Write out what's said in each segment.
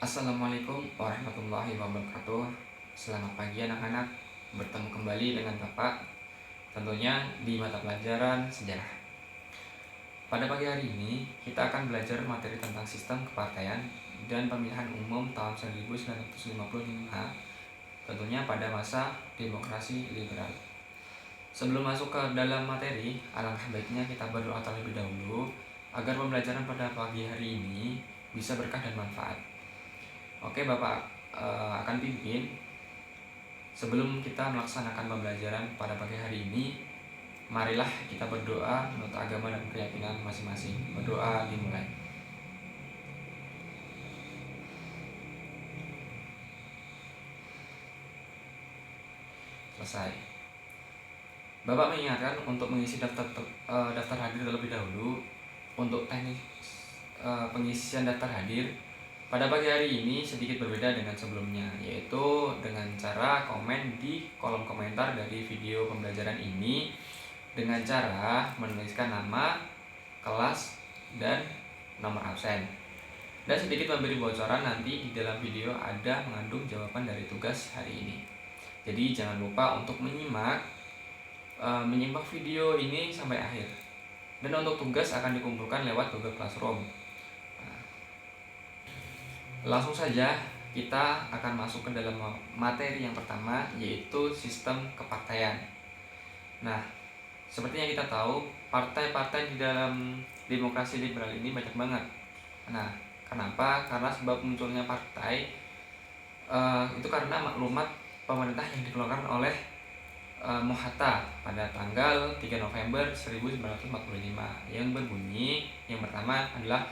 Assalamualaikum warahmatullahi wabarakatuh. Selamat pagi anak-anak. Bertemu kembali dengan Bapak tentunya di mata pelajaran sejarah. Pada pagi hari ini kita akan belajar materi tentang sistem kepartaian dan pemilihan umum tahun 1955, tentunya pada masa demokrasi liberal. Sebelum masuk ke dalam materi, alangkah baiknya kita berdoa terlebih dahulu agar pembelajaran pada pagi hari ini bisa berkah dan manfaat. Oke, Bapak akan pimpin. Sebelum kita melaksanakan pembelajaran pada pagi hari ini, marilah kita berdoa menurut agama dan keyakinan masing-masing. Berdoa dimulai. Selesai. Bapak mengingatkan untuk mengisi daftar hadir terlebih dahulu. Untuk teknis pengisian daftar hadir pada pagi hari ini sedikit berbeda dengan sebelumnya, yaitu dengan cara komen di kolom komentar dari video pembelajaran ini dengan cara menuliskan nama, kelas, dan nomor absen. Dan sedikit memberi bocoran, nanti di dalam video ada mengandung jawaban dari tugas hari ini. Jadi jangan lupa untuk menyimak video ini sampai akhir. Dan untuk tugas akan dikumpulkan lewat Google Classroom. Langsung saja kita akan masuk ke dalam materi yang pertama, yaitu sistem kepartaian. Nah, seperti yang kita tahu, partai-partai di dalam demokrasi liberal ini banyak banget. Nah, kenapa? Karena sebab munculnya partai itu karena maklumat pemerintah yang dikeluarkan oleh Mohatta pada tanggal 3 November 1945 yang berbunyi, yang pertama adalah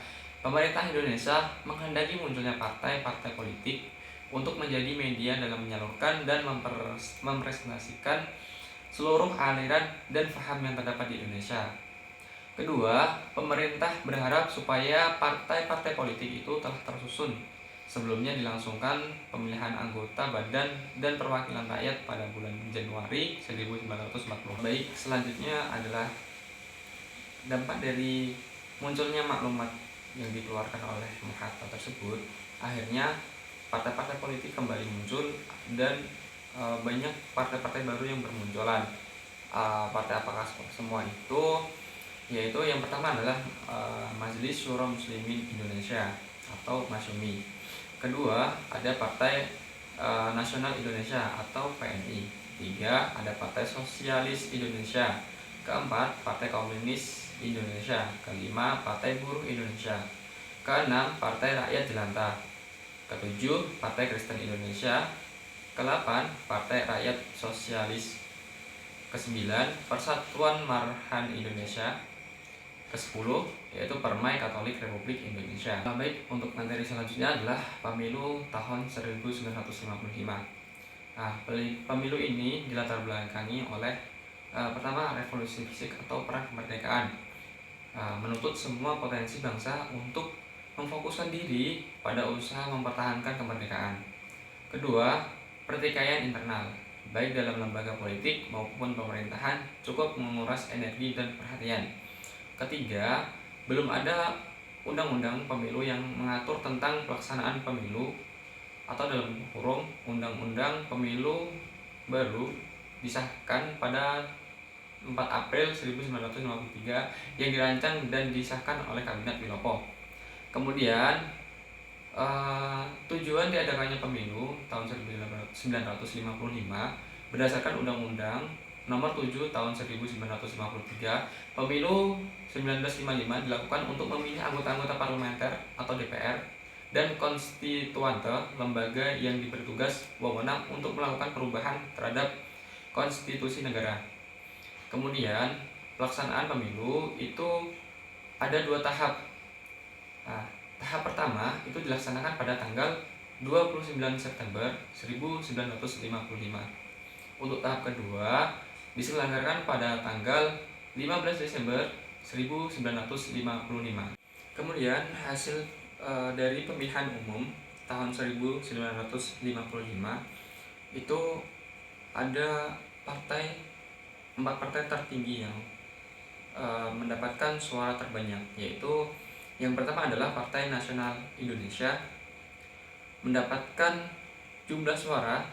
pemerintah Indonesia menghendaki munculnya partai-partai politik untuk menjadi media dalam menyalurkan dan mempresentasikan seluruh aliran dan paham yang terdapat di Indonesia. Kedua, pemerintah berharap supaya partai-partai politik itu telah tersusun. Sebelumnya dilangsungkan pemilihan anggota Badan dan Perwakilan Rakyat pada bulan Januari 1940. Baik, selanjutnya adalah dampak dari munculnya maklumat yang dikeluarkan oleh Mohatta tersebut. Akhirnya partai-partai politik kembali muncul dan banyak partai-partai baru yang bermunculan. Partai apakah semua itu? Yaitu yang pertama adalah Majelis Syuro Muslimin Indonesia atau Masyumi. Kedua, ada Partai Nasional Indonesia atau PNI. Tiga, ada Partai Sosialis Indonesia. Keempat, Partai Komunis Indonesia. Kelima, Partai Buruh Indonesia. Keenam, Partai Rakyat Jelantah. Ketujuh, Partai Kristen Indonesia. Kedelapan, Partai Rakyat Sosialis. Kesembilan, Persatuan Marhan Indonesia. Ke-10 yaitu Permai Katolik Republik Indonesia. Baik, untuk materi selanjutnya adalah pemilu tahun 1955. Nah, pemilu ini dilatar belakangi oleh pertama revolusi fisik atau perang kemerdekaan. Menuntut semua potensi bangsa untuk memfokuskan diri pada usaha mempertahankan kemerdekaan. Kedua, pertikaian internal, baik dalam lembaga politik maupun pemerintahan, cukup menguras energi dan perhatian. Ketiga, belum ada undang-undang pemilu yang mengatur tentang pelaksanaan pemilu, atau dalam kurung undang-undang pemilu baru disahkan pada 4 April 1953 yang dirancang dan disahkan oleh Kabinet Wilopo. Kemudian tujuan diadakannya pemilu tahun 1955 berdasarkan Undang-Undang Nomor 7 Tahun 1953, pemilu 1955 dilakukan untuk memilih anggota-anggota parlementer atau DPR dan konstituante, lembaga yang diberi tugas wewenang untuk melakukan perubahan terhadap konstitusi negara. Kemudian pelaksanaan pemilu itu ada 2 tahap. Nah, tahap pertama itu dilaksanakan pada tanggal 29 September 1955. Untuk tahap kedua diselenggarakan pada tanggal 15 Desember 1955. Kemudian hasil dari pemilihan umum tahun 1955 itu ada 4 partai tertinggi yang mendapatkan suara terbanyak, yaitu yang pertama adalah Partai Nasional Indonesia, mendapatkan jumlah suara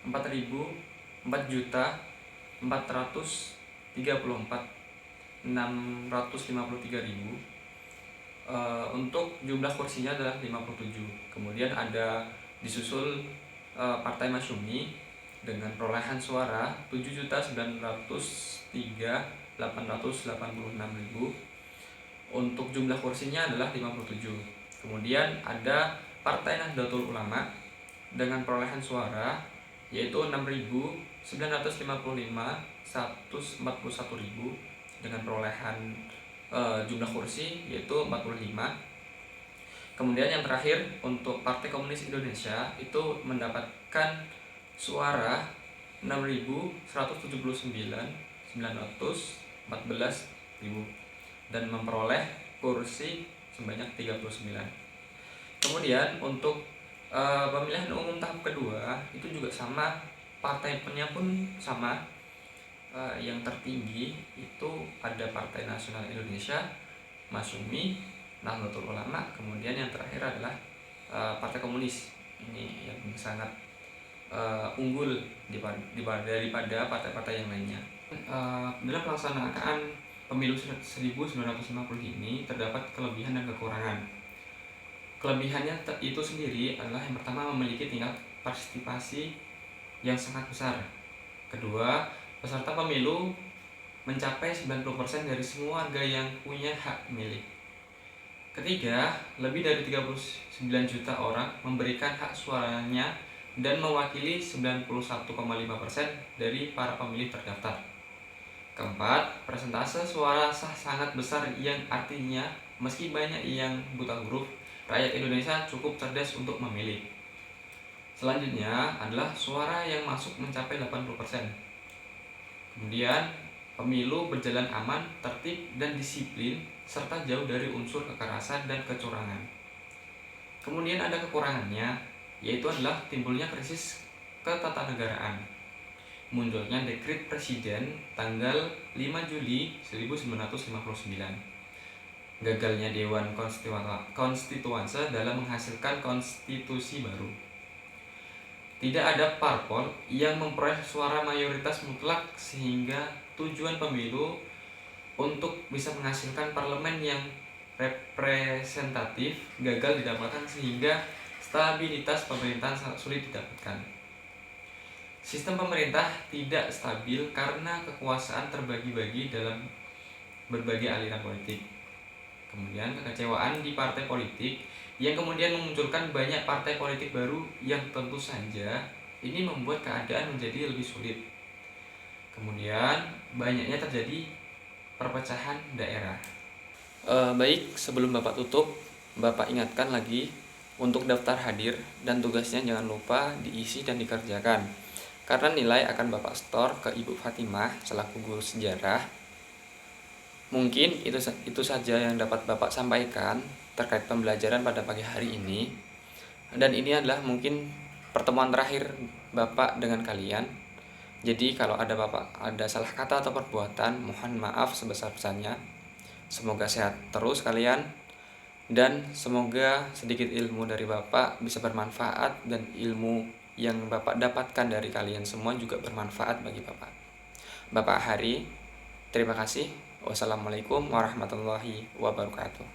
4.434.653.000. Untuk jumlah kursinya adalah 57. Kemudian ada disusul Partai Masyumi dengan perolehan suara 7.903.886.000. Untuk jumlah kursinya adalah 57. Kemudian ada Partai Nahdlatul Ulama dengan perolehan suara yaitu 6.955.141.000 dengan perolehan jumlah kursi yaitu 45. Kemudian yang terakhir untuk Partai Komunis Indonesia itu mendapatkan suara 6.179.914.000 dan memperoleh kursi sebanyak 39. Kemudian untuk pemilihan umum tahap kedua itu juga sama, partainya pun sama. Yang tertinggi itu ada Partai Nasional Indonesia, Masyumi, Nahdlatul Ulama, kemudian yang terakhir adalah Partai Komunis. Ini yang sangat unggul daripada partai-partai yang lainnya. Dalam pelaksanaan pemilu 1950 ini terdapat kelebihan dan kekurangan. Kelebihannya itu sendiri adalah yang pertama memiliki tingkat partisipasi yang sangat besar. Kedua, peserta pemilu mencapai 90% dari semua warga yang punya hak milih. Ketiga, lebih dari 39 juta orang memberikan hak suaranya dan mewakili 91,5% dari para pemilih terdaftar. Keempat, persentase suara sah sangat besar yang artinya meski banyak yang buta huruf, rakyat Indonesia cukup cerdas untuk memilih. Selanjutnya adalah suara yang masuk mencapai 80%. Kemudian, pemilu berjalan aman, tertib, dan disiplin, serta jauh dari unsur kekerasan dan kecurangan. Kemudian ada kekurangannya, yaitu adalah timbulnya krisis ketatanegaraan. Munculnya dekret presiden tanggal 5 Juli 1959. Gagalnya Dewan Konstituansa dalam menghasilkan konstitusi baru. Tidak ada parpol yang memperoleh suara mayoritas mutlak sehingga tujuan pemilu untuk bisa menghasilkan parlemen yang representatif gagal didapatkan sehingga stabilitas pemerintahan sangat sulit didapatkan. Sistem pemerintah tidak stabil karena kekuasaan terbagi-bagi dalam berbagai aliran politik. Kemudian kekecewaan di partai politik yang kemudian memunculkan banyak partai politik baru yang tentu saja ini membuat keadaan menjadi lebih sulit. Kemudian banyaknya terjadi perpecahan daerah. Baik, sebelum Bapak tutup, Bapak ingatkan lagi untuk daftar hadir dan tugasnya jangan lupa diisi dan dikerjakan. Karena nilai akan Bapak store ke Ibu Fatimah selaku guru sejarah. Mungkin itu saja yang dapat Bapak sampaikan terkait pembelajaran pada pagi hari ini. Dan ini adalah mungkin pertemuan terakhir Bapak dengan kalian. Jadi kalau ada Bapak ada salah kata atau perbuatan, mohon maaf sebesar-besarnya. Semoga sehat terus kalian, dan semoga sedikit ilmu dari Bapak bisa bermanfaat dan ilmu yang Bapak dapatkan dari kalian semua juga bermanfaat bagi Bapak. Bapak Hari, terima kasih. Wassalamualaikum warahmatullahi wabarakatuh.